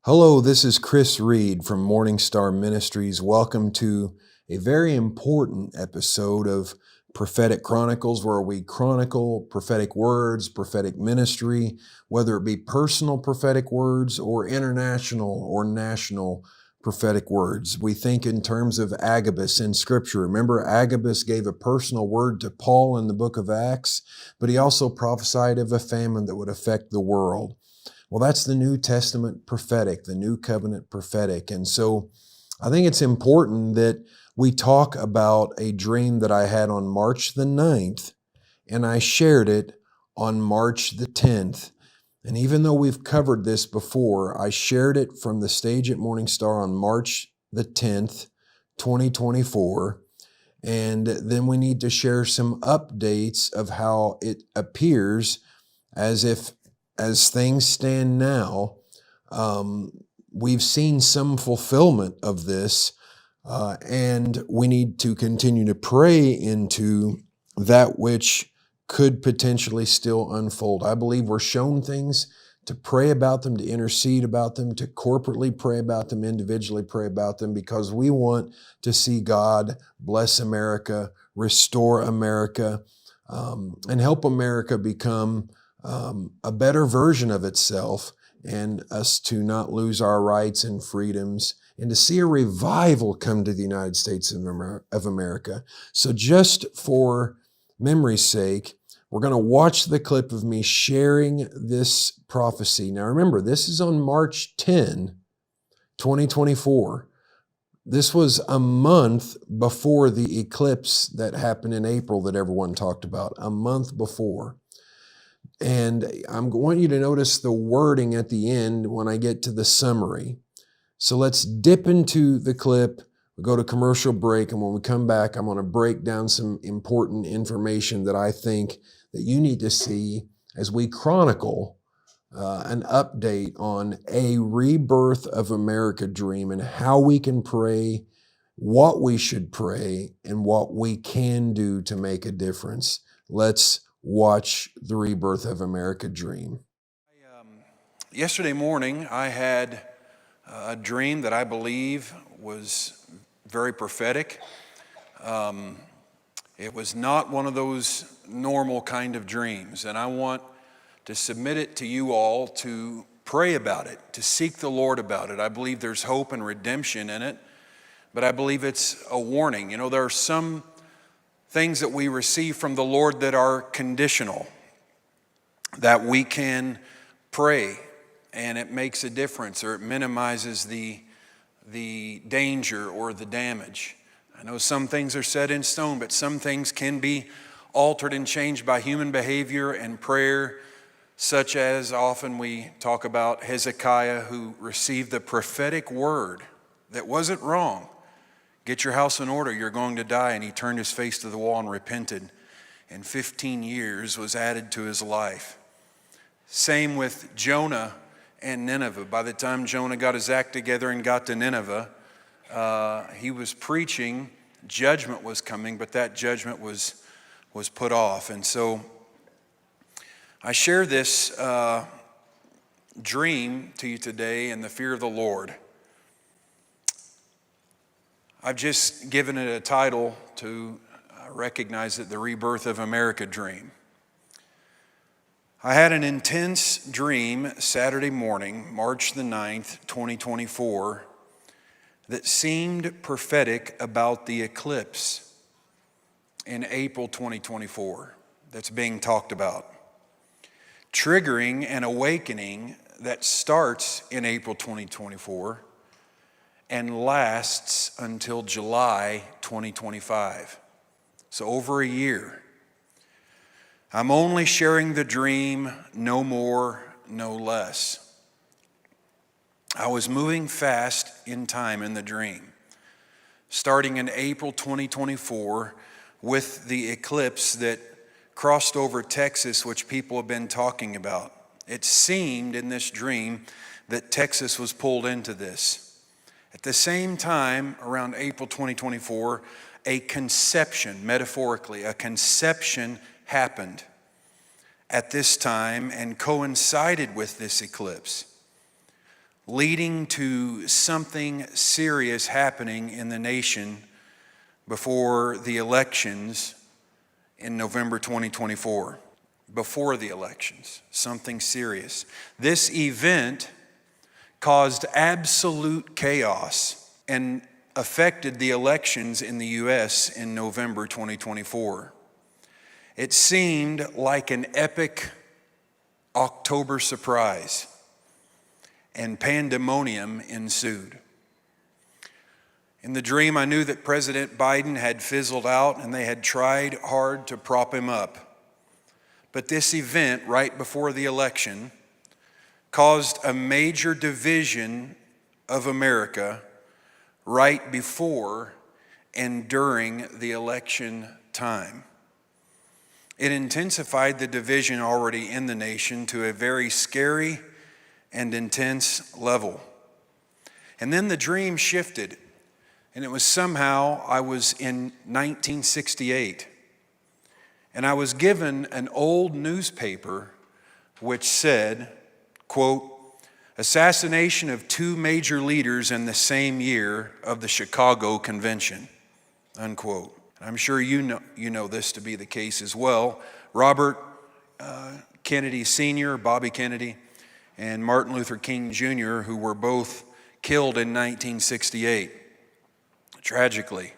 Hello, this is Chris Reed from Morning Star Ministries. Welcome to a very important episode of Prophetic Chronicles, where we chronicle prophetic words, prophetic ministry, whether it be personal prophetic words or international or national prophetic words. We think in terms of Agabus in Scripture. Remember, Agabus gave a personal word to Paul in the book of Acts, but he also prophesied of a famine that would affect the world. Well, that's the New Testament prophetic, the New Covenant prophetic. And so I think it's important that we talk about a dream that I had on March the 9th, and I shared it on March the 10th. And even though we've covered this before, I shared it from the stage at Morning Star on March the 10th, 2024. And then we need to share some updates of how it appears as things stand now, we've seen some fulfillment of this, and we need to continue to pray into that which could potentially still unfold. I believe we're shown things to pray about them, to intercede about them, to corporately pray about them, individually pray about them, because we want to see God bless America, restore America, and help America become a better version of itself, and us to not lose our rights and freedoms, and to see a revival come to the United States of America. So just for memory's sake, we're going to watch the clip of me sharing this prophecy. Now remember, this is on March 10, 2024. This was a month before the eclipse that happened in April that everyone talked about, a month before. And I want you to notice the wording at the end when I get to the summary. So let's dip into the clip, we go to commercial break, and when we come back, I'm going to break down some important information that I think that you need to see as we chronicle an update on a Rebirth of America dream and how we can pray, what we should pray, and what we can do to make a difference. Let's watch the Rebirth of America dream. Yesterday morning, I had a dream that I believe was very prophetic. It was not one of those normal kind of dreams, and I want to submit it to you all to pray about it, to seek the Lord about it. I believe there's hope and redemption in it, but I believe it's a warning. You know, there are some things that we receive from the Lord that are conditional, that we can pray and it makes a difference, or it minimizes the danger or the damage. I know some things are set in stone, but some things can be altered and changed by human behavior and prayer, such as often we talk about Hezekiah, who received the prophetic word that wasn't wrong. Get your house in order, you're going to die. And he turned his face to the wall and repented. And 15 years was added to his life. Same with Jonah and Nineveh. By the time Jonah got his act together and got to Nineveh, he was preaching, judgment was coming, but that judgment was put off. And so I share this dream to you today in the fear of the Lord. I've just given it a title to recognize it, the Rebirth of America dream. I had an intense dream Saturday morning, March the 9th, 2024, that seemed prophetic about the eclipse in April 2024 that's being talked about, triggering an awakening that starts in April 2024 and lasts until July 2025. So over a year. I'm only sharing the dream, no more, no less. I was moving fast in time in the dream, starting in April 2024 with the eclipse that crossed over Texas, which people have been talking about. It seemed in this dream that Texas was pulled into this. At the same time, around April 2024, a conception, metaphorically, a conception happened at this time and coincided with this eclipse. leading to something serious happening in the nation before the elections in November 2024. Before the elections, something serious. This event caused absolute chaos and affected the elections in the U.S. in November 2024. It seemed like an epic October surprise, and pandemonium ensued. In the dream, I knew that President Biden had fizzled out and they had tried hard to prop him up. But this event, right before the election, caused a major division of America right before and during the election time. It intensified the division already in the nation to a very scary and intense level. And then the dream shifted, and it was somehow I was in 1968. And I was given an old newspaper which said, quote, "Assassination of two major leaders in the same year of the Chicago Convention," unquote. I'm sure you know this to be the case as well. Robert Kennedy Sr., Bobby Kennedy, and Martin Luther King Jr., who were both killed in 1968, tragically.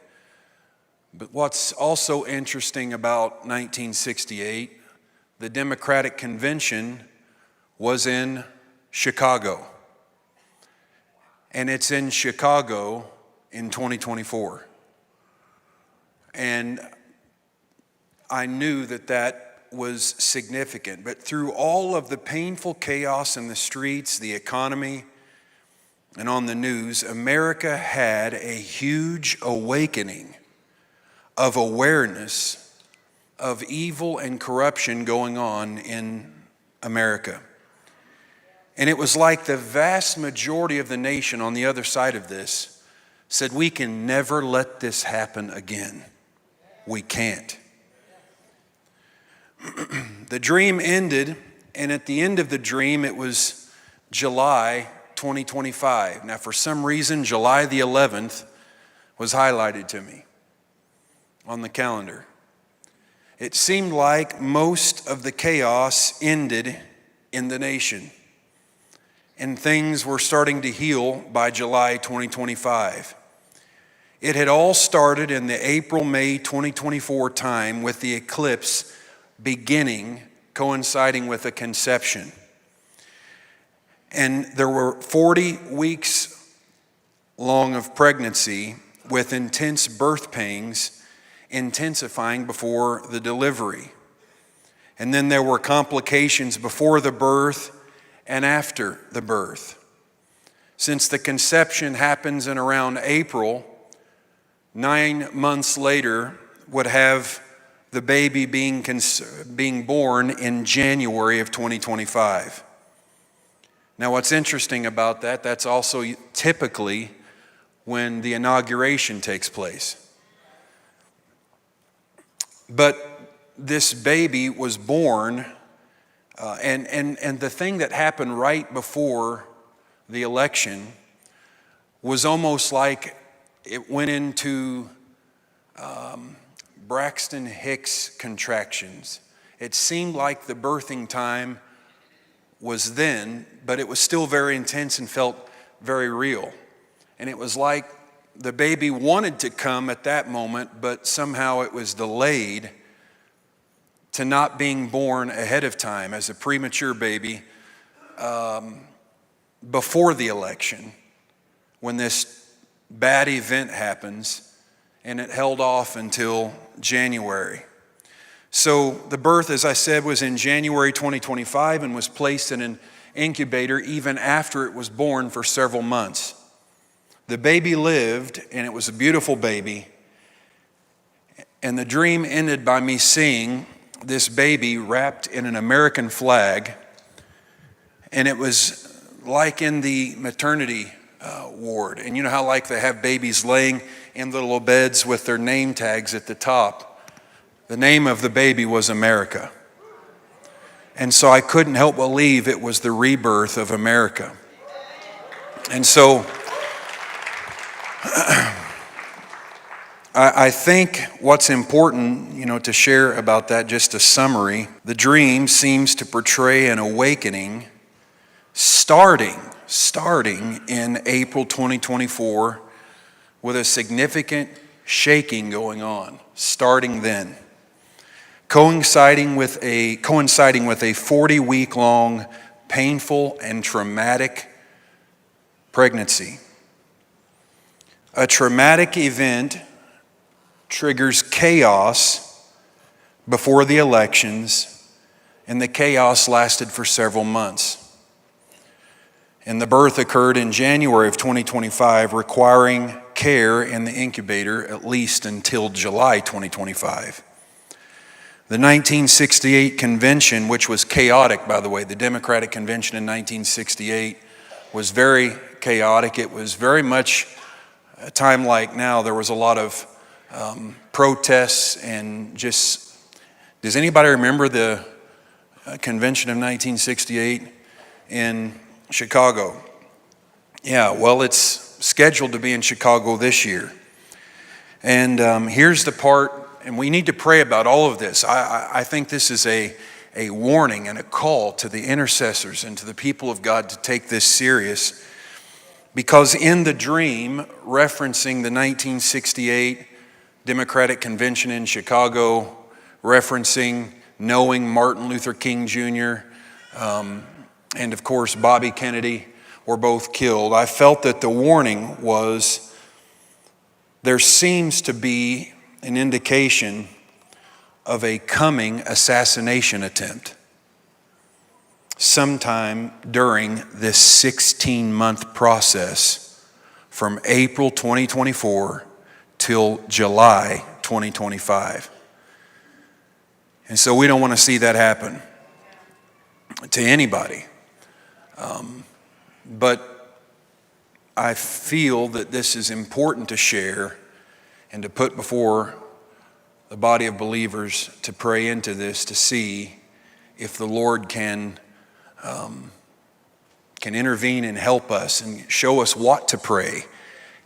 But what's also interesting about 1968, the Democratic Convention was in Chicago. And it's in Chicago in 2024. And I knew that that was significant. But through all of the painful chaos in the streets, the economy, and on the news, America had a huge awakening of awareness of evil and corruption going on in America. And it was like the vast majority of the nation on the other side of this said, we can never let this happen again. We can't. The dream ended, and at the end of the dream, it was July 2025. Now, for some reason, July the 11th was highlighted to me on the calendar. It seemed like most of the chaos ended in the nation, and things were starting to heal by July 2025. It had all started in the April-May 2024 time with the eclipse beginning, coinciding with a conception. And there were 40 weeks long of pregnancy with intense birth pains intensifying before the delivery. And then there were complications before the birth and after the birth. Since the conception happens in around April, 9 months later would have the baby being born in January of 2025. Now, what's interesting about that, that's also typically when the inauguration takes place. But this baby was born, and the thing that happened right before the election was almost like it went into Braxton Hicks contractions. It seemed like the birthing time was then, but it was still very intense and felt very real. And it was like the baby wanted to come at that moment, but somehow it was delayed to not being born ahead of time as a premature baby before the election when this bad event happens, and it held off until January. So the birth, as I said, was in January 2025 and was placed in an incubator even after it was born for several months. The baby lived, and it was a beautiful baby. And the dream ended by me seeing this baby wrapped in an American flag. And it was like in the maternity ward. And you know how like they have babies laying in little beds with their name tags at the top? The name of the baby was America. And so I couldn't help believe it was the rebirth of America. And so I think what's important, to share about that, just a summary. The dream seems to portray an awakening starting in April 2024 with a significant shaking going on, starting then. Coinciding with a 40-week-long painful and traumatic pregnancy. A traumatic event triggers chaos before the elections, and the chaos lasted for several months. And the birth occurred in January of 2025, requiring care in the incubator at least until July 2025. The 1968 convention, which was chaotic, by the way, the Democratic Convention in 1968 was very chaotic. It was very much a time like now. There was a lot of protests and just, does anybody remember the convention of 1968 in Chicago? Yeah, well, it's scheduled to be in Chicago this year. And here's the part, and we need to pray about all of this. I think this is a warning and a call to the intercessors and to the people of God to take this serious, because in the dream, referencing the 1968 Democratic Convention in Chicago, referencing knowing Martin Luther King Jr., and of course Bobby Kennedy were both killed, I felt that the warning was there seems to be an indication of a coming assassination attempt sometime during this 16-month process from April 2024 till July 2025. And so we don't want to see that happen to anybody. But I feel that this is important to share and to put before the body of believers to pray into this, to see if the Lord can intervene and help us and show us what to pray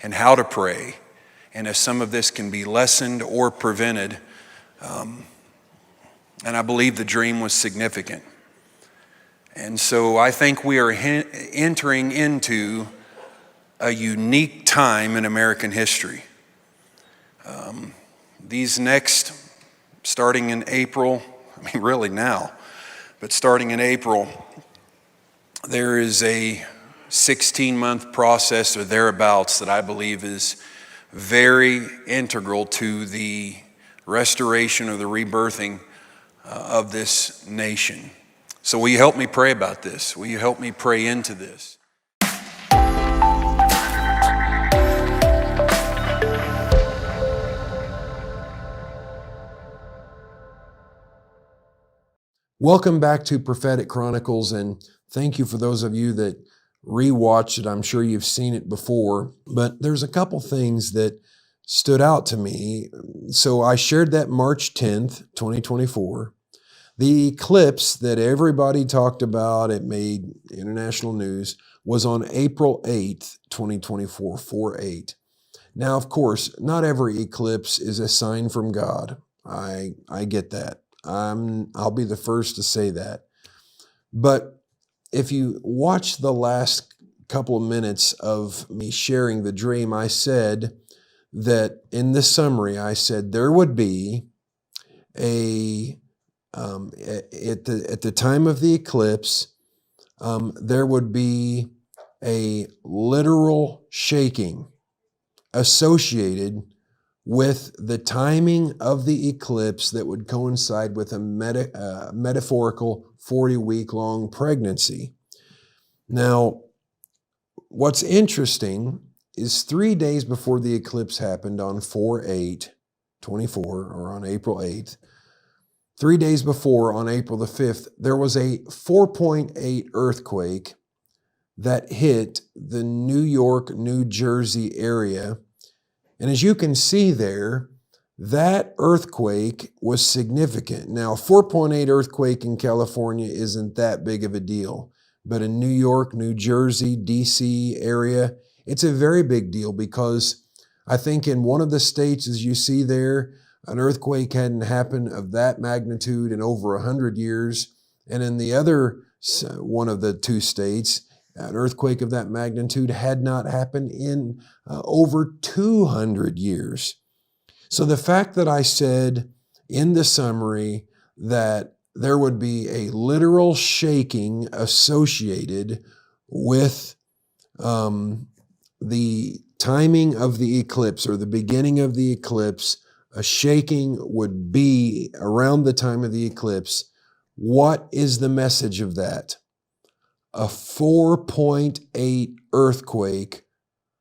and how to pray, and if some of this can be lessened or prevented. And I believe the dream was significant. And so I think we are entering into a unique time in American history. These next, starting in April, really now, but starting in April, there is a 16-month process or thereabouts that I believe is very integral to the restoration or the rebirthing of this nation. So will you help me pray about this? Will you help me pray into this? Welcome back to Prophetic Chronicles, and thank you for those of you that rewatched it. I'm sure you've seen it before, but there's a couple things that stood out to me. So I shared that March 10th, 2024. The eclipse that everybody talked about, it made international news, was on April 8th, 2024, 4/8. Now, of course, not every eclipse is a sign from God. I get that. I'll be the first to say that. But if you watch the last couple of minutes of me sharing the dream, I said that in the summary, I said there would be at the time of the eclipse, there would be a literal shaking associated with the timing of the eclipse that would coincide with a metaphorical 40-week-long pregnancy. Now, what's interesting is 3 days before the eclipse happened on 4/8/24, or on April 8th, 3 days before, on April the 5th, there was a 4.8 earthquake that hit the New York, New Jersey area. And as you can see there, that earthquake was significant. Now, 4.8 earthquake in California isn't that big of a deal. But in New York, New Jersey, DC area, it's a very big deal because I think in one of the states, as you see there, an earthquake hadn't happened of that magnitude in over 100 years. And in the other one of the two states, an earthquake of that magnitude had not happened in over 200 years. So the fact that I said in the summary that there would be a literal shaking associated with the timing of the eclipse or the beginning of the eclipse, a shaking would be around the time of the eclipse. What is the message of that? A 4.8 earthquake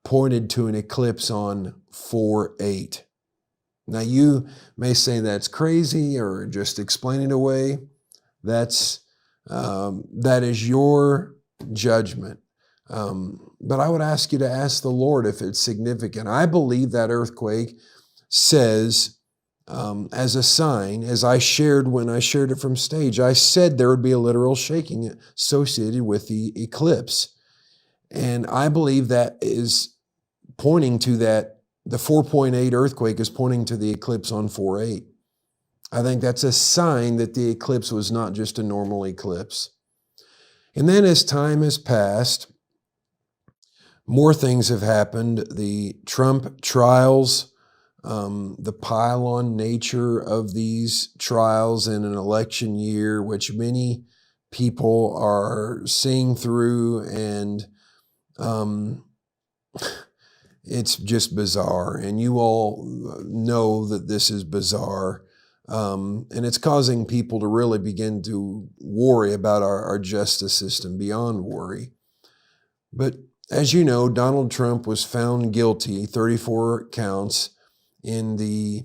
pointed to an eclipse on 4/8. Now you may say that's crazy or just explain it away. That is your judgment. But I would ask you to ask the Lord if it's significant. I believe that earthquake says, as a sign, as I shared when I shared it from stage, I said there would be a literal shaking associated with the eclipse. And I believe that is pointing to that. The 4.8 earthquake is pointing to the eclipse on 4/8. I think that's a sign that the eclipse was not just a normal eclipse. And then as time has passed, more things have happened. The Trump trials, the pile-on nature of these trials in an election year, which many people are seeing through, and it's just bizarre. And you all know that this is bizarre. And it's causing people to really begin to worry about our justice system, beyond worry. But as you know, Donald Trump was found guilty, 34 counts, in the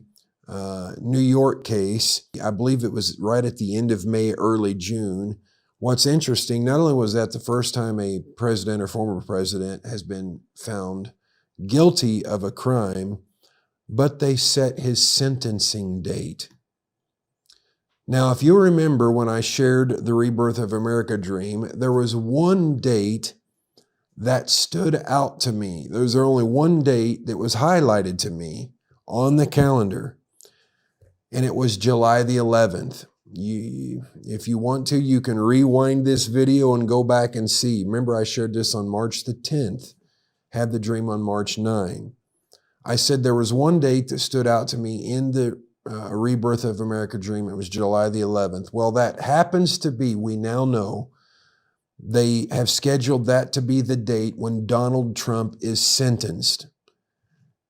New York case. I believe it was right at the end of May, early June. What's interesting, not only was that the first time a president or former president has been found guilty of a crime, but they set his sentencing date. Now, if you remember when I shared the Rebirth of America dream, there was one date that stood out to me. There was only one date that was highlighted to me on the calendar, and it was July the 11th. If you want to, you can rewind this video and go back and see. Remember, I shared this on March the 10th, had the dream on March 9. I said there was one date that stood out to me in the Rebirth of America dream. It was July the 11th. Well, that happens to be, we now know, they have scheduled that to be the date when Donald Trump is sentenced.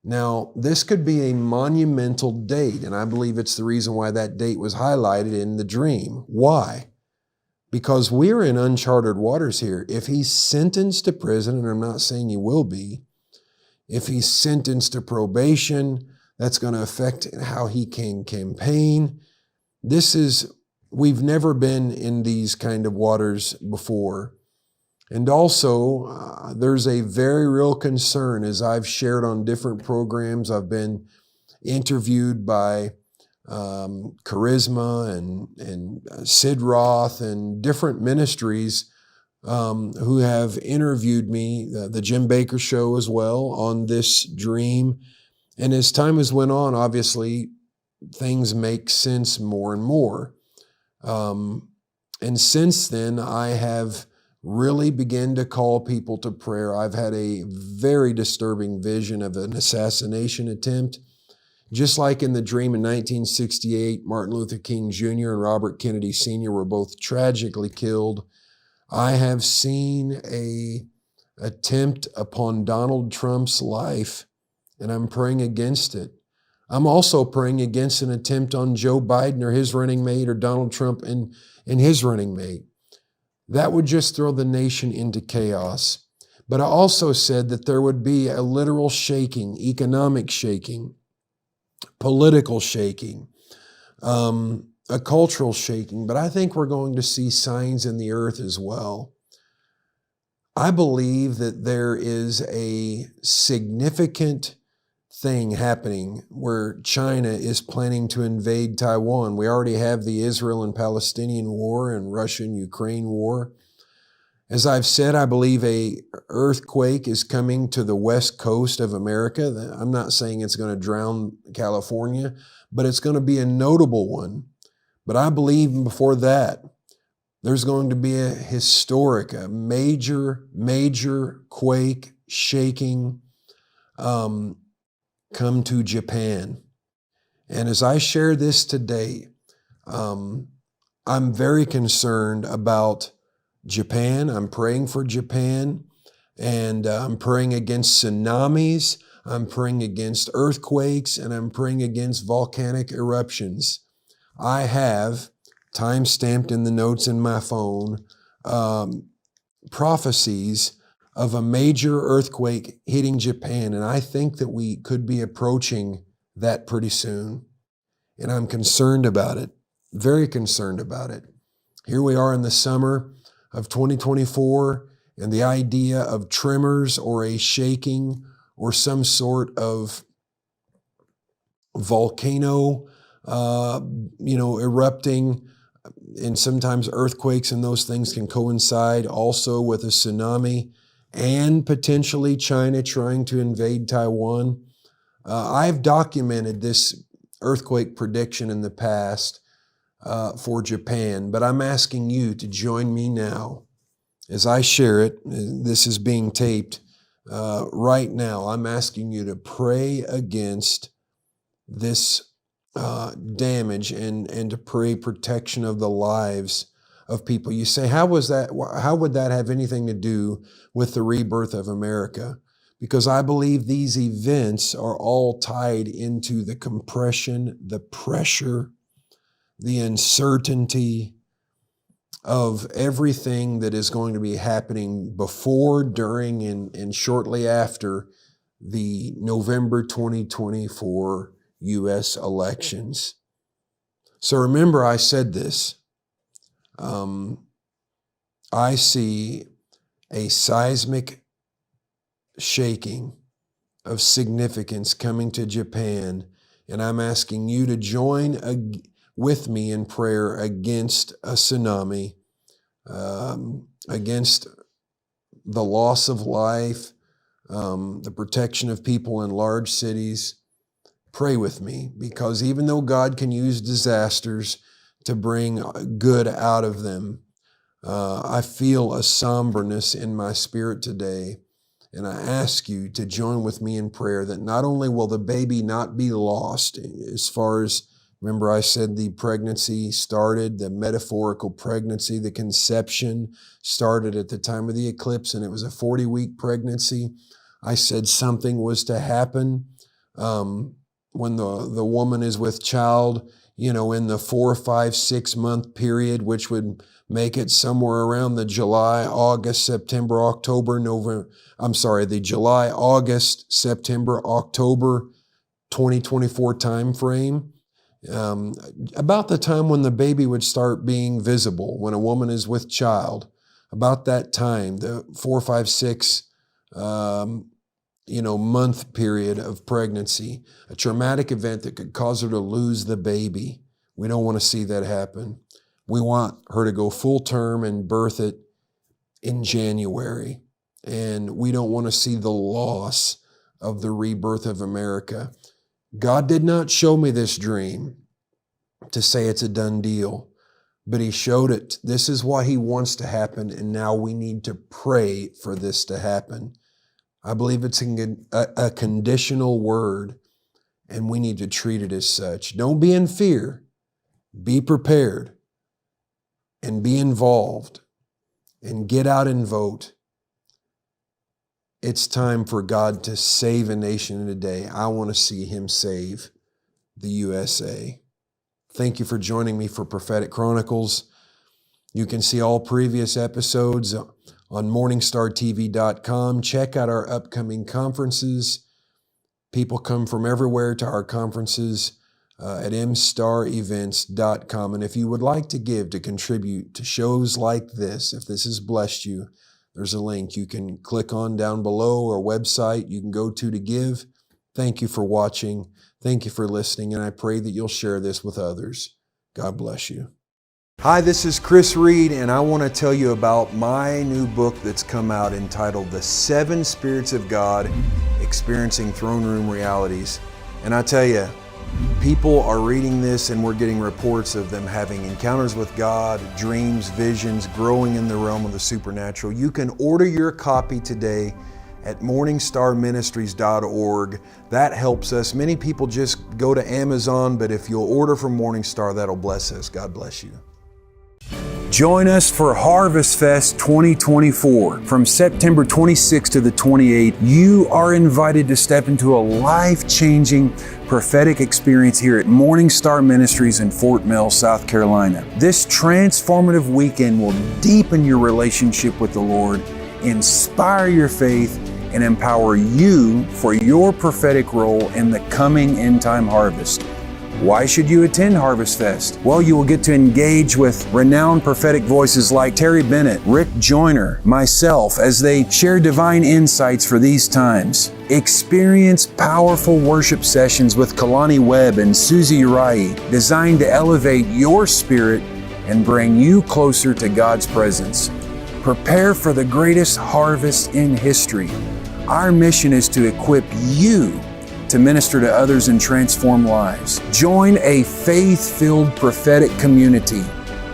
Now, this could be a monumental date, and I believe it's the reason why that date was highlighted in the dream. Why? Because we're in uncharted waters here. If he's sentenced to prison, and I'm not saying he will be, if he's sentenced to probation, that's going to affect how he can campaign. We've never been in these kind of waters before. And also, there's a very real concern, as I've shared on different programs. I've been interviewed by Charisma and Sid Roth and different ministries who have interviewed me, the Jim Baker Show as well, on this dream. And as time has went on, obviously, things make sense more and more. And since then, I have really began to call people to prayer. I've had a very disturbing vision of an assassination attempt. Just like in the dream in 1968, Martin Luther King Jr. and Robert Kennedy Sr. were both tragically killed. I have seen an attempt upon Donald Trump's life, and I'm praying against it. I'm also praying against an attempt on Joe Biden or his running mate, or Donald Trump and his running mate. That would just throw the nation into chaos. But I also said that there would be a literal shaking, economic shaking, political shaking, a cultural shaking. But I think we're going to see signs in the earth as well. I believe that there is a significant thing happening where China is planning to invade Taiwan. We already have the Israel and Palestinian war and Russia and Ukraine war. As I've said, I believe a earthquake is coming to the west coast of America. I'm not saying it's going to drown California, but it's going to be a notable one. But I believe before that, there's going to be a historic, a major quake shaking come to Japan. And as I share this today, I'm very concerned about Japan. I'm praying for Japan, and I'm praying against tsunamis. I'm praying against earthquakes, and I'm praying against volcanic eruptions. I have time-stamped in the notes in my phone prophecies of a major earthquake hitting Japan, and I think that we could be approaching that pretty soon. And I'm concerned about it, very concerned about it. Here we are in the summer of 2024, and the idea of tremors or a shaking or some sort of volcano, erupting, and sometimes earthquakes and those things can coincide also with a tsunami and potentially China trying to invade Taiwan. I've documented this earthquake prediction in the past for Japan, but I'm asking you to join me now as I share it. This is being taped right now. I'm asking you to pray against this damage and to pray protection of the lives of people. You say, how would that have anything to do with the rebirth of America? Because I believe these events are all tied into the compression, the pressure, the uncertainty of everything that is going to be happening before, during, and shortly after the November 2024 U.S. elections. So remember, I said this. I see a seismic shaking of significance coming to Japan, and I'm asking you to join with me in prayer against a tsunami, against the loss of life, the protection of people in large cities. Pray with me, because even though God can use disasters to bring good out of them, I feel a somberness in my spirit today. And I ask you to join with me in prayer that not only will the baby not be lost, as far as, remember I said the pregnancy started, the metaphorical pregnancy, the conception started at the time of the eclipse, and it was a 40-week pregnancy. I said something was to happen when the woman is with child, in the 4, 5, 6 month period, which would make it somewhere around the July, August, September, October, the July, August, September, October 2024 time frame. About the time when the baby would start being visible, when a woman is with child, about that time, the 4, 5, 6 month period of pregnancy, a traumatic event that could cause her to lose the baby. We don't want to see that happen. We want her to go full term and birth it in January. And we don't want to see the loss of the rebirth of America. God did not show me this dream to say it's a done deal, but He showed it. This is what He wants to happen, and now we need to pray for this to happen. I believe it's a conditional word, and we need to treat it as such. Don't be in fear. Be prepared and be involved and get out and vote. It's time for God to save a nation today. I want to see Him save the USA. Thank you for joining me for Prophetic Chronicles. You can see all previous episodes on morningstartv.com. Check out our upcoming conferences. People come from everywhere to our conferences at mstarevents.com. And if you would like to give to contribute to shows like this, if this has blessed you, there's a link you can click on down below, or website you can go to give. Thank you for watching. Thank you for listening. And I pray that you'll share this with others. God bless you. Hi, this is Chris Reed, and I want to tell you about my new book that's come out entitled The 7 Spirits of God, Experiencing Throne Room Realities. And I tell you, people are reading this and we're getting reports of them having encounters with God, dreams, visions, growing in the realm of the supernatural. You can order your copy today at morningstarministries.org. That helps us. Many people just go to Amazon, but if you'll order from Morningstar, that'll bless us. God bless you. Join us for Harvest Fest 2024. From September 26th to the 28th, you are invited to step into a life-changing prophetic experience here at Morningstar Ministries in Fort Mill, South Carolina. This transformative weekend will deepen your relationship with the Lord, inspire your faith, and empower you for your prophetic role in the coming end-time harvest. Why should you attend Harvest Fest? Well, you will get to engage with renowned prophetic voices like Terry Bennett, Rick Joyner, myself, as they share divine insights for these times. Experience powerful worship sessions with Kalani Webb and Susie Uriah, designed to elevate your spirit and bring you closer to God's presence. Prepare for the greatest harvest in history. Our mission is to equip you to minister to others and transform lives. Join a faith-filled prophetic community.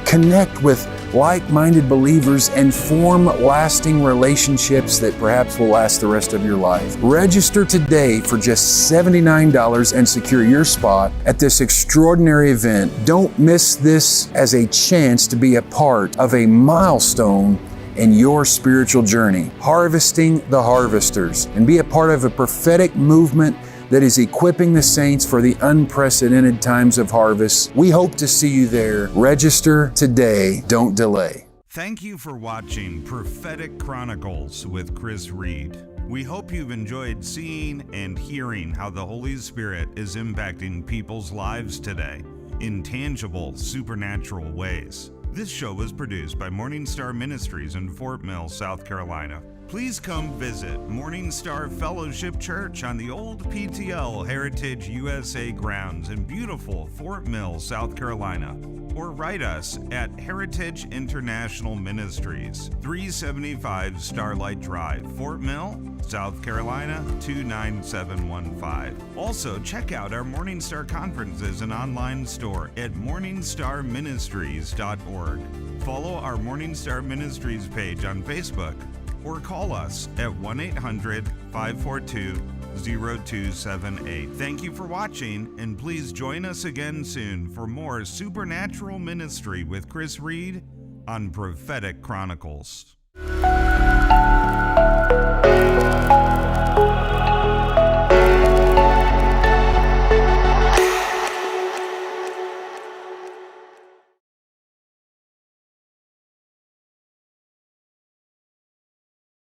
Connect with like-minded believers and form lasting relationships that perhaps will last the rest of your life. Register today for just $79 and secure your spot at this extraordinary event. Don't miss this as a chance to be a part of a milestone in your spiritual journey, harvesting the harvesters, and be a part of a prophetic movement that is equipping the saints for the unprecedented times of harvest. We hope to see you there. Register today. Don't delay. Thank you for watching Prophetic Chronicles with Chris Reed. We hope you've enjoyed seeing and hearing how the Holy Spirit is impacting people's lives today in tangible, supernatural ways. This show was produced by Morningstar Ministries in Fort Mill, South Carolina. Please come visit Morningstar Fellowship Church on the old PTL Heritage USA grounds in beautiful Fort Mill, South Carolina, or write us at Heritage International Ministries, 375 Starlight Drive, Fort Mill, South Carolina, 29715. Also, check out our Morningstar conferences and online store at morningstarministries.org. Follow our Morningstar Ministries page on Facebook, or call us at 1-800-542-0278. Thank you for watching, and please join us again soon for more supernatural ministry with Chris Reed on Prophetic Chronicles.